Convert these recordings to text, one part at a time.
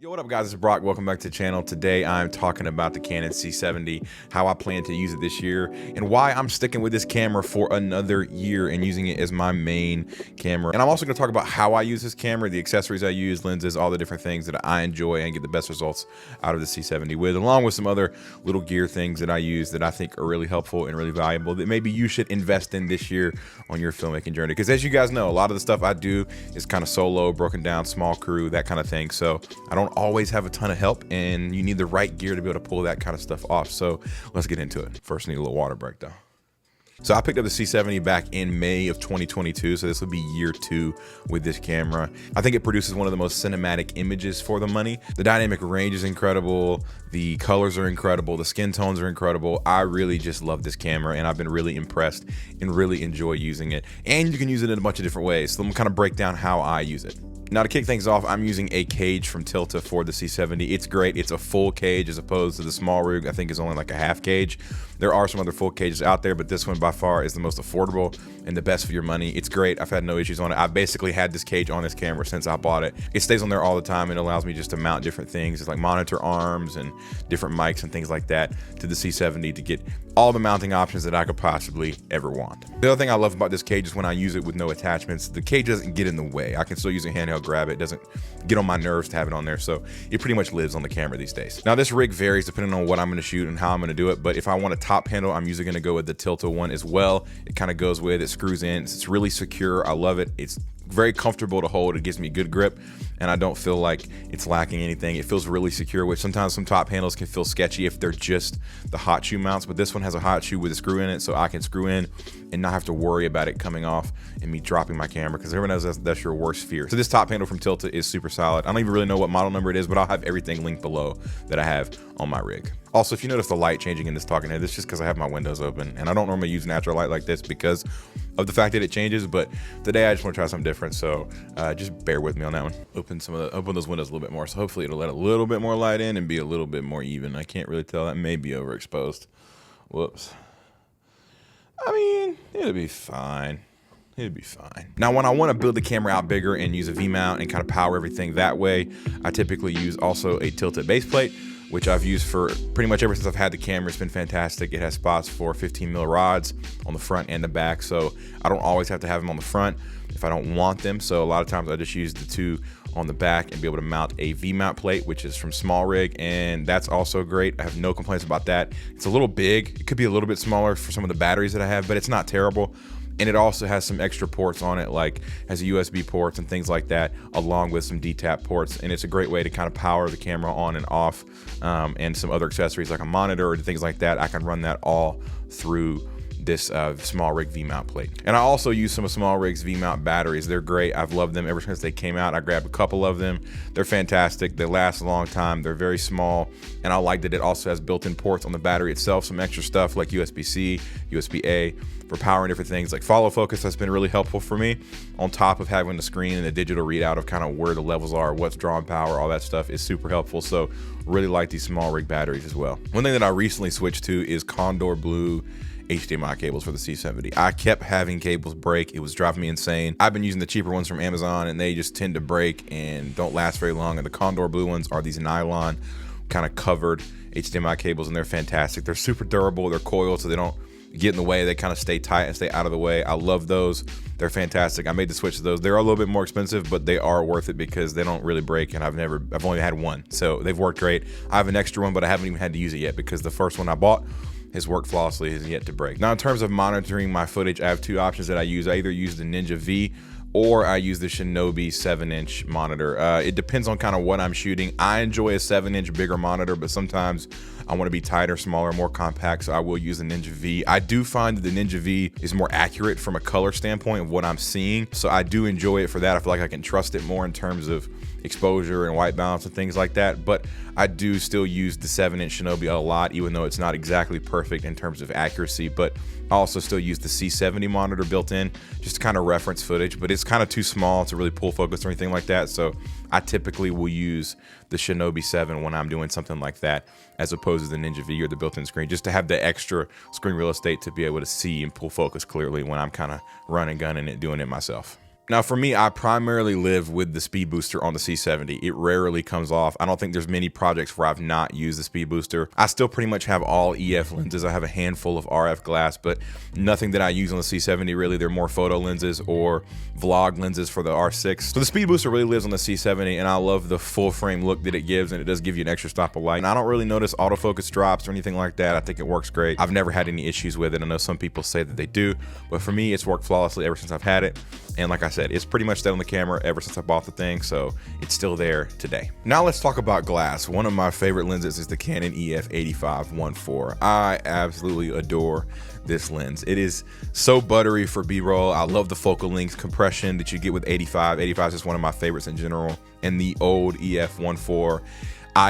Yo, what up guys, it's Brock. Welcome back to the channel. Today I'm talking about the Canon C70, how I plan to use it this year, and why I'm sticking with this camera for another year and using it as my main camera. And I'm also going to talk about how I use this camera, the accessories I use, lenses, all the different things that I enjoy and get the best results out of the C70 with, along with some other little gear things that I use that I think are really helpful and really valuable that maybe you should invest in this year on your filmmaking journey. Because as you guys know, a lot of the stuff I do is kind of solo, broken down, small crew, that kind of thing. So I don't always have a ton of help, and you need the right gear to be able to pull that kind of stuff off. So let's get into it. First, need a little water break though. So I picked up the C70 back in May of 2022, so this will be year 2 with this camera. I think it produces one of the most cinematic images for the money. The dynamic range is incredible, the colors are incredible, the skin tones are incredible. I really just love this camera, and I've been really impressed and really enjoy using it. And you can use it in a bunch of different ways, so I'm gonna kind of break down how I use it. Now to kick things off, I'm using a cage from Tilta for the C70. It's great. It's a full cage as opposed to the small rig, I think is only like a half cage. There are some other full cages out there, but this one by far is the most affordable and the best for your money. It's great. I've had no issues on it. I've basically had this cage on this camera since I bought it. It stays on there all the time and allows me just to mount different things. It's like monitor arms and different mics and things like that to the C70 to get all the mounting options that I could possibly ever want. The other thing I love about this cage is when I use it with no attachments, the cage doesn't get in the way. I can still use a handheld grab. It doesn't get on my nerves to have it on there, so it pretty much lives on the camera these days. Now this rig varies depending on what I'm going to shoot and how I'm going to do it, but if I want a top handle, I'm usually going to go with the Tilta one as well. It kind of goes with it, screws in, it's really secure. I love it. It's very comfortable to hold. It gives me good grip, and I don't feel like it's lacking anything. It feels really secure, which sometimes some top handles can feel sketchy if they're just the hot shoe mounts, but this one has a hot shoe with a screw in it, so I can screw in and not have to worry about it coming off and me dropping my camera, because everyone knows that's your worst fear. So this top handle from Tilta is super solid. I don't even really know what model number it is, but I'll have everything linked below that I have on my rig. Also, if you notice the light changing in this talking head, this is just because I have my windows open, and I don't normally use natural light like this because of the fact that it changes, but today I just want to try something different, so just bear with me on that one. Open those windows a little bit more, so hopefully it'll let a little bit more light in and be a little bit more even. I can't really tell. That may be overexposed. Whoops. I mean, it'll be fine. It'll be fine. Now, when I want to build the camera out bigger and use a V-mount and kind of power everything that way, I typically use also a tilted base plate, which I've used for pretty much ever since I've had the camera. It's been fantastic. It has spots for 15 mil rods on the front and the back, so I don't always have to have them on the front if I don't want them. So a lot of times I just use the two on the back and be able to mount a V-mount plate, which is from Small Rig, and that's also great. I have no complaints about that. It's a little big. It could be a little bit smaller for some of the batteries that I have, but it's not terrible. And it also has some extra ports on it, like has a USB ports and things like that, along with some DTAP ports. And it's a great way to kind of power the camera on and off, and some other accessories like a monitor or things like that. I can run that all through this Small Rig V-mount plate. And I also use some of Small Rig's V-mount batteries. They're great. I've loved them ever since they came out. I grabbed a couple of them. They're fantastic. They last a long time. They're very small, and I like that it also has built-in ports on the battery itself, some extra stuff like USB-C, USB-A for powering different things like follow focus. That's been really helpful for me, on top of having the screen and the digital readout of kind of where the levels are, what's drawing power, all that stuff is super helpful. So really like these Small Rig batteries as well. One thing that I recently switched to is Condor Blue HDMI cables for the C70. I kept having cables break. It was driving me insane. I've been using the cheaper ones from Amazon, and they just tend to break and don't last very long. And the Condor Blue ones are these nylon kind of covered HDMI cables, and they're fantastic. They're super durable. They're coiled, so they don't get in the way. They kind of stay tight and stay out of the way. I love those. They're fantastic. I made the switch to those. They're a little bit more expensive, but they are worth it because they don't really break, and I've only had one, so they've worked great. I have an extra one, but I haven't even had to use it yet because the first one I bought has worked flawlessly, has yet to break. Now, in terms of monitoring my footage, I have two options that I use. I either use the Ninja V or I use the Shinobi 7-inch monitor. It depends on kind of what I'm shooting. I enjoy a 7-inch bigger monitor, but sometimes I want to be tighter, smaller, more compact, so I will use the Ninja V. I do find that the Ninja V is more accurate from a color standpoint of what I'm seeing, so I do enjoy it for that. I feel like I can trust it more in terms of exposure and white balance and things like that, but I do still use the 7-inch Shinobi a lot, even though it's not exactly perfect in terms of accuracy. But I also still use the C70 monitor built in just to kind of reference footage, but it's kind of too small to really pull focus or anything like that, so I typically will use the Shinobi 7 when I'm doing something like that, as opposed to the Ninja V or the built-in screen, just to have the extra screen real estate to be able to see and pull focus clearly when I'm kind of running, gunning it, doing it myself. Now for me, I primarily live with the speed booster on the C70. It rarely comes off. I don't think there's many projects where I've not used the speed booster. I still pretty much have all EF lenses. I have a handful of RF glass, but nothing that I use on the C70 really. They're more photo lenses or vlog lenses for the R6. So the speed booster really lives on the C70, and I love the full frame look that it gives, and it does give you an extra stop of light. And I don't really notice autofocus drops or anything like that. I think it works great. I've never had any issues with it. I know some people say that they do, but for me, it's worked flawlessly ever since I've had it. And like I said, it's pretty much stayed on the camera ever since I bought the thing, so it's still there today. Now let's talk about glass. One of my favorite lenses is the Canon EF 85-1.4. I absolutely adore this lens. It is so buttery for B-roll. I love the focal length compression that you get with 85. 85 is just one of my favorites in general. And the old EF 1.4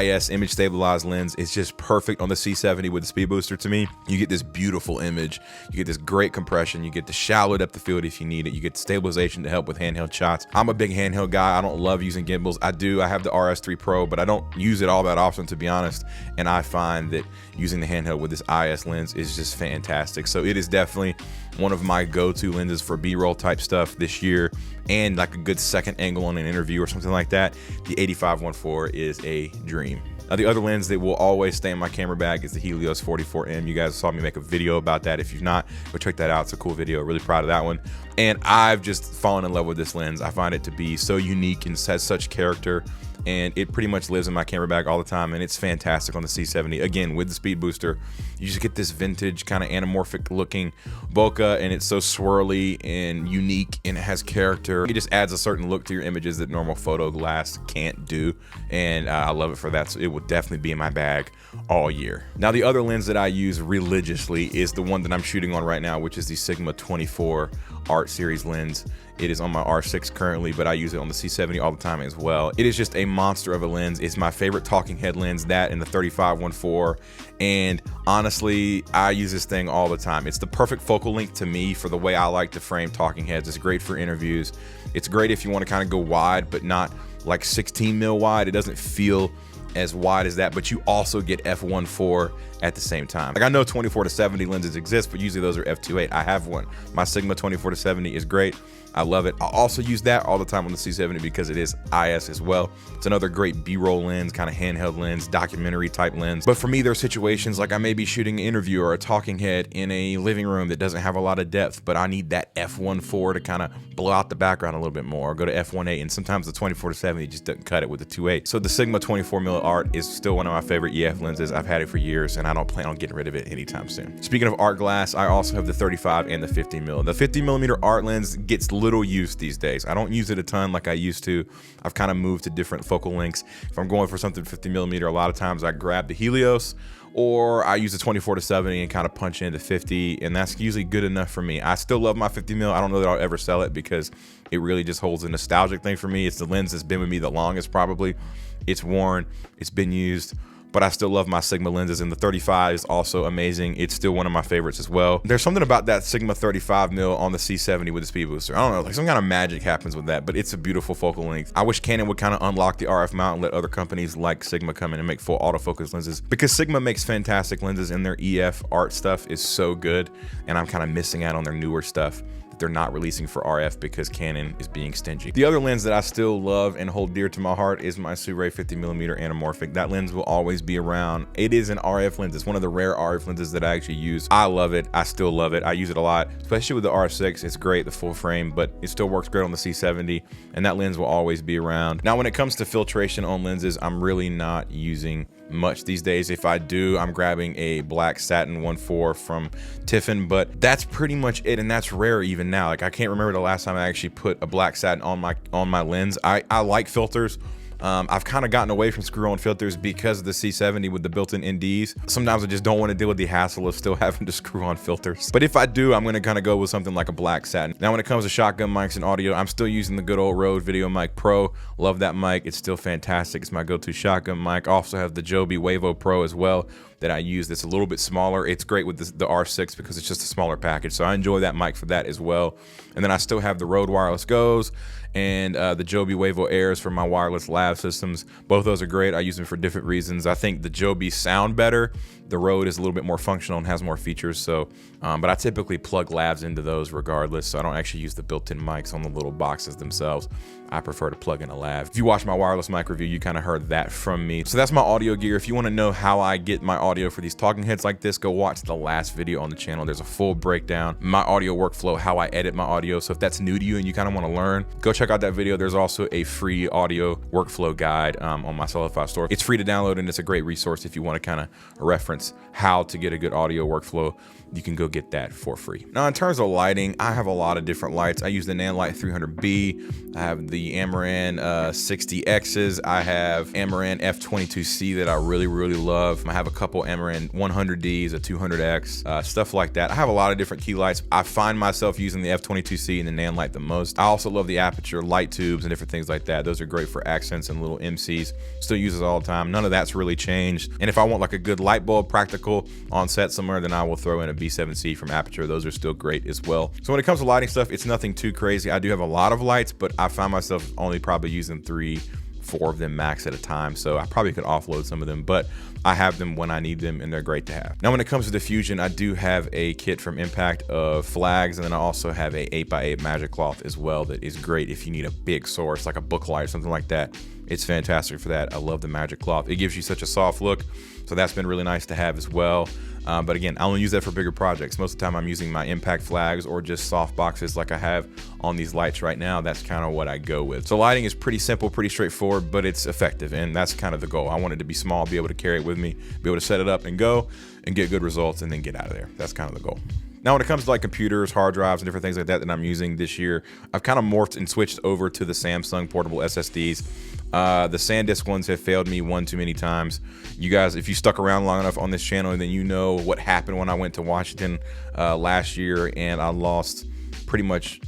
IS image stabilized lens is just perfect on the C70 with the speed booster. To me, you get this beautiful image, you get this great compression, you get the shallow depth of field if you need it, you get stabilization to help with handheld shots. I'm a big handheld guy. I don't love using gimbals. I have the RS3 Pro, but I don't use it all that often, to be honest, and I find that using the handheld with this IS lens is just fantastic. So it is definitely one of my go-to lenses for B-roll type stuff this year, and like a good second angle on an interview or something like that. The 85-1.4 is a dream. Now the other lens that will always stay in my camera bag is the Helios 44M. You guys saw me make a video about that. If you've not, go check that out. It's a cool video. Really proud of that one. And I've just fallen in love with this lens. I find it to be so unique and has such character, and it pretty much lives in my camera bag all the time, and it's fantastic on the C70. Again, with the speed booster, you just get this vintage kind of anamorphic looking bokeh, and it's so swirly and unique, and it has character. It just adds a certain look to your images that normal photo glass can't do, and I love it for that. So it will definitely be in my bag all year. Now the other lens that I use religiously is the one that I'm shooting on right now, which is the Sigma 24 Art Series lens. It is on my R6 currently, but I use it on the C70 all the time as well. It is just a monster of a lens. It's my favorite talking head lens, that and the 35-1.4. And honestly, I use this thing all the time. It's the perfect focal length to me for the way I like to frame talking heads. It's great for interviews. It's great if you want to kind of go wide, but not like 16 mil wide. It doesn't feel as wide as that, but you also get f1.4 at the same time. Like, I know 24-70 lenses exist, but usually those are f2.8. I have one. My Sigma 24-70 is great. I love it. I also use that all the time on the C70 because it is IS as well. It's another great B-roll lens, kind of handheld lens, documentary type lens. But for me, there are situations like I may be shooting an interview or a talking head in a living room that doesn't have a lot of depth, but I need that f1.4 to kind of blow out the background a little bit more, or go to f1.8, and sometimes the 24-70 just doesn't cut it with the 2.8. So the Sigma 24mm Art is still one of my favorite EF lenses. I've had it for years, and I don't plan on getting rid of it anytime soon. Speaking of art glass, I also have the 35 and the 50mm. The 50mm art lens gets little use these days. I don't use it a ton like I used to. I've kind of moved to different focal lengths. If I'm going for something 50mm, a lot of times I grab the Helios, or I use the 24-70 and kind of punch into 50, and that's usually good enough for me. I still love my 50mm. I don't know that I'll ever sell it because it really just holds a nostalgic thing for me. It's the lens that's been with me the longest probably. It's worn, it's been used, but I still love my Sigma lenses, and the 35 is also amazing. It's still one of my favorites as well. There's something about that Sigma 35mm on the C70 with the speed booster. I don't know, like some kind of magic happens with that, but it's a beautiful focal length. I wish Canon would kind of unlock the RF mount and let other companies like Sigma come in and make full autofocus lenses, because Sigma makes fantastic lenses and their EF art stuff is so good, and I'm kind of missing out on their newer stuff they're not releasing for RF because Canon is being stingy. The other lens that I still love and hold dear to my heart is my Sirui 50mm anamorphic. That lens will always be around. It is an RF lens. It's one of the rare RF lenses that I actually use. I love it. I still love it. I use it a lot, especially with the R6. It's great, the full frame, but it still works great on the C70, and that lens will always be around. Now, when it comes to filtration on lenses, I'm really not using much these days. If I do, I'm grabbing a black satin 1.4 from Tiffin, but that's pretty much it, and that's rare even now. Like, I can't remember the last time I actually put a black satin on my lens. I like filters. I've kind of gotten away from screw-on filters because of the C70 with the built-in NDs. Sometimes I just don't want to deal with the hassle of still having to screw on filters. But if I do, I'm going to kind of go with something like a black satin. Now, when it comes to shotgun mics and audio, I'm still using the good old Rode Video Mic Pro. Love that mic. It's still fantastic. It's my go-to shotgun mic. I also have the Joby Wavo Pro as well that I use that's a little bit smaller. It's great with the R6 because it's just a smaller package. So I enjoy that mic for that as well. And then I still have the Rode Wireless Go's and the Joby Wavo Airs for my wireless lav systems. Both those are great. I use them for different reasons. I think the Joby sound better. The Rode is a little bit more functional and has more features. So, but I typically plug lavs into those regardless. So I don't actually use the built-in mics on the little boxes themselves. I prefer to plug in a lav. If you watch my wireless mic review, you kind of heard that from me. So that's my audio gear. If you want to know how I get my audio for these talking heads like this, go watch the last video on the channel. There's a full breakdown, my audio workflow, how I edit my audio. So if that's new to you and you kind of want to learn, go check out that video. There's also a free audio workflow guide on my Solidify store. It's free to download and it's a great resource if you want to kind of reference how to get a good audio workflow. You can go get that for free. Now, in terms of lighting, I have a lot of different lights. I use the Nanlite 300B. I have the Amaran 60Xs. I have Amaran F22C that I really love. I have a couple Amaran 100Ds, a 200X, stuff like that. I have a lot of different key lights. I find myself using the F22C and the Nanlite the most. I also love the Aperture light tubes and different things like that. Those are great for accents and little MCs. Still use it all the time. None of that's really changed. And if I want like a good light bulb practical on set somewhere, then I will throw in a B7C from Aperture. Those are still great as well. So when it comes to lighting stuff, it's nothing too crazy. I do have a lot of lights, but I find myself only probably using 3-4 of them max at a time. So I probably could offload some of them, but I have them when I need them and they're great to have. Now, when it comes to diffusion, I do have a kit from Impact of flags, and then I also have a 8x8 magic cloth as well that is great if you need a big source like a book light or something like that. It's fantastic for that. I love the magic cloth. It gives you such a soft look. So that's been really nice to have as well. But again, I only use that for bigger projects. Most of the time I'm using my Impact flags or just soft boxes like I have on these lights right now. That's kind of what I go with. So lighting is pretty simple, pretty straightforward, but it's effective. And that's kind of the goal. I want it to be small, be able to carry it with me, be able to set it up and go and get good results and then get out of there. That's kind of the goal. Now, when it comes to like computers, hard drives, and different things like that that I'm using this year, I've kind of morphed and switched over to the Samsung portable SSDs. The SanDisk ones have failed me one too many times. You guys, if you stuck around long enough on this channel, then you know what happened when I went to Washington last year, and I lost pretty much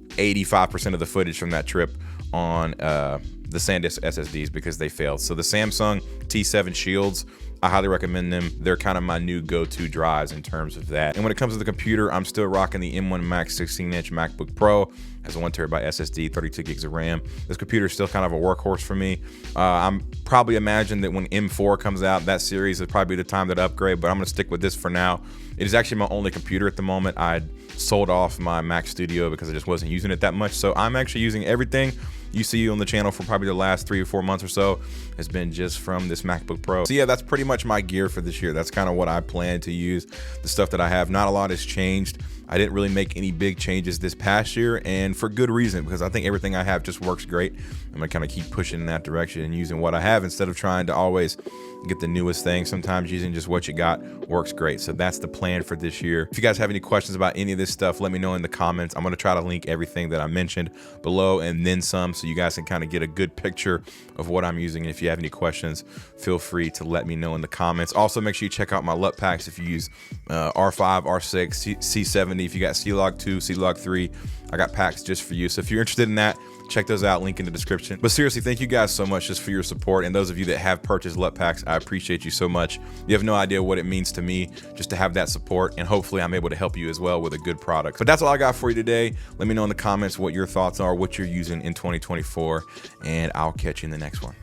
85% of the footage from that trip on the SanDisk SSDs because they failed. So the Samsung T7 Shields, I highly recommend them. They're kind of my new go-to drives in terms of that. And when it comes to the computer, I'm still rocking the M1 Max 16-inch MacBook Pro. Has a 1TB SSD, 32 gigs of RAM. This computer is still kind of a workhorse for me. I'm probably imagine that when M4 comes out, that series is probably the time that I upgrade, but I'm gonna stick with this for now. It is actually my only computer at the moment. I sold off my Mac Studio because I just wasn't using it that much. So I'm actually using everything you see on the channel for probably the last 3 or 4 months or so has been just from this MacBook Pro. So yeah, that's pretty much my gear for this year. That's kind of what I plan to use. The stuff that I have, not a lot has changed. I didn't really make any big changes this past year, and for good reason, because I think everything I have just works great. I'm gonna kind of keep pushing in that direction and using what I have instead of trying to always get the newest thing. Sometimes using just what you got works great. So that's the plan for this year. If you guys have any questions about any of this stuff, let me know in the comments. I'm gonna try to link everything that I mentioned below and then some, so you guys can kind of get a good picture of what I'm using. And if you have any questions, feel free to let me know in the comments. Also, make sure you check out my LUT packs if you use R5, R6, C70. If you got C-Log 2, C-Log 3, I got packs just for you. So if you're interested in that, check those out, link in the description. But seriously, thank you guys so much just for your support. And those of you that have purchased LUT packs, I appreciate you so much. You have no idea what it means to me just to have that support. And hopefully I'm able to help you as well with a good product. But that's all I got for you today. Let me know in the comments what your thoughts are, what you're using in 2024, and I'll catch you in the next one.